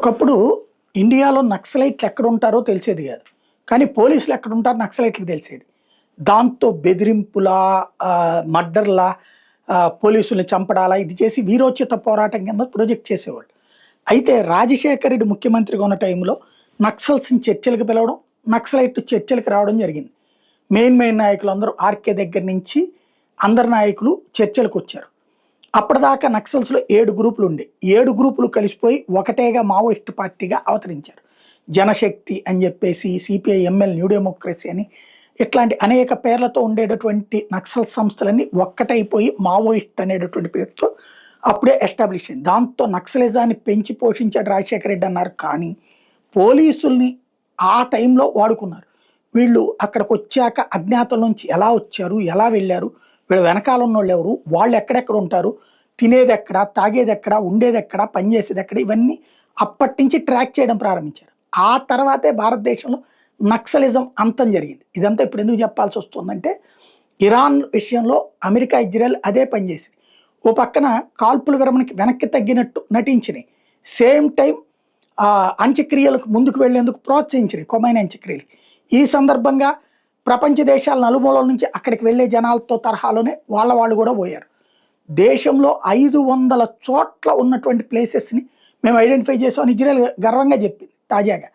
ఒకప్పుడు ఇండియాలో నక్సలైట్లు ఎక్కడుంటారో తెలిసేది కాదు. కానీ పోలీసులు ఎక్కడుంటారో నక్సలైట్‌లకి తెలిసేది. దాంతో బెదిరింపులా, మర్డర్‌లా, పోలీసుల్ని చంపడాలా ఇది చేసి వీరోచిత పోరాటం కింద ప్రొజెక్ట్ చేసేవాళ్ళు. అయితే రాజశేఖర్ రెడ్డి ముఖ్యమంత్రిగా ఉన్న టైంలో నక్సల్స్‌ని చర్చలకు పిలవడం, నక్సలైట్ చర్చలకు రావడం జరిగింది. మెయిన్ నాయకులందరూ ఆర్‌కే దగ్గర నుంచి అందరు నాయకులు చర్చలకొచ్చారు. అప్పటిదాకా నక్సల్స్‌లో 7 గ్రూపులు ఉండే. 7 గ్రూపులు కలిసిపోయి ఒకటేగా మావోయిస్ట్ పార్టీగా అవతరించారు. జనశక్తి అని చెప్పేసి, సిపిఐ, ఎంఎల్, న్యూ డెమోక్రసీ అని ఇట్లాంటి అనేక పేర్లతో ఉండేటటువంటి నక్సల్ సంస్థలన్నీ ఒక్కటైపోయి మావోయిస్ట్ అనేటటువంటి పేరుతో అప్పుడే ఎస్టాబ్లిష్ అయింది. దాంతో నక్సలిజాన్ని పెంచి పోషించాడు రాజశేఖర రెడ్డి అన్నారు. కానీ పోలీసుల్ని ఆ టైంలో వాడుకున్నారు. వీళ్ళు అక్కడికొచ్చాక అజ్ఞాతం నుంచి ఎలా వచ్చారు? ఎలా వెళ్లారు? వీళ్ళ వెనకాల ఉన్నోళ్ళెవరు? వాళ్ళు ఎక్కడెక్కడ ఉంటారు? తినేదెక్కడ? తాగేదెక్కడ? ఉండేదెక్కడ? పనిచేసేదెక్కడ? ఇవన్నీ అప్పటినుంచి ట్రాక్ చేయడం ప్రారంభించారు. ఆ తర్వాతే భారతదేశంలో నక్సలిజం అంతం జరిగింది. ఇదంతా ఇప్పుడు ఎందుకు చెప్పాల్సి వస్తుందంటే, ఇరాన్ విషయంలో అమెరికా, ఇజ్రాయెల్ అదే పని చేసింది. ఓ పక్కన కాల్పుల విరమణకి వెనక్కి తగ్గినట్టు నటించినాయి. సేమ్ టైం అంత్యక్రియలకు ముందుకు వెళ్లేందుకు ప్రోత్సహించినాయి కొమైన్ అంత్యక్రియలు. ఈ సందర్భంగా ప్రపంచ దేశాల నలుమూలల నుంచి అక్కడికి వెళ్ళే జనాలతో తరహాలోనే వాళ్ళు కూడా పోయారు. దేశంలో 500 చోట్ల ఉన్నటువంటి ప్లేసెస్ని మేము ఐడెంటిఫై చేసామని ఇజ్రాయెల్ గర్వంగా చెప్పింది తాజాగా.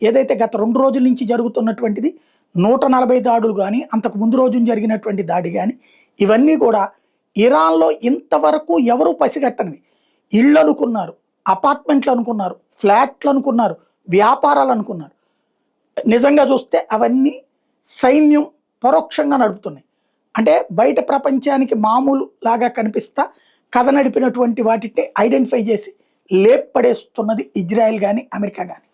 ఏదైతే గత 2 రోజుల నుంచి జరుగుతున్నటువంటిది 140 దాడులు కానీ, అంతకు ముందు రోజున జరిగినటువంటి దాడి కానీ, ఇవన్నీ కూడా ఇరాన్లో ఇంతవరకు ఎవరు పసిగట్టనివి. ఇళ్ళు అనుకున్నారు, అపార్ట్మెంట్లు అనుకున్నారు, ఫ్లాట్లు అనుకున్నారు, వ్యాపారాలు అనుకున్నారు. నిజంగా చూస్తే అవన్నీ సైన్యం పరోక్షంగా నడుపుతున్నాయి. అంటే బయట ప్రపంచానికి మామూలు లాగా కనిపిస్తా కథ నడిపినటువంటి వాటిని ఐడెంటిఫై చేసి లేప్పడేస్తున్నది ఇజ్రాయెల్ కానీ, అమెరికా కానీ.